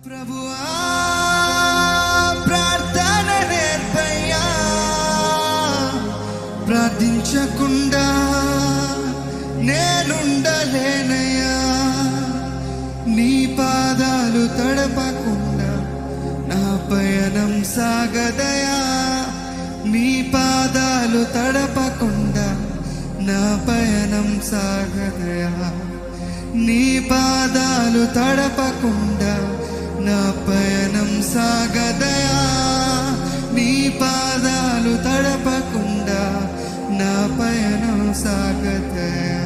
ప్రభువా ప్రార్థన నేర్పయ్యా, ప్రార్థించకుండా నేనుండలేనయ్యా. నీ పాదాలు తడపకుండా నా పయనం సాగదయా. నీ పాదాలు తడపకుండా నా పయనం సాగదయా. నీ పాదాలు తడపకుండా నా పయనం సాగదయా. నీ పాదాలు తడపకుండా నా పయనం సాగదయా.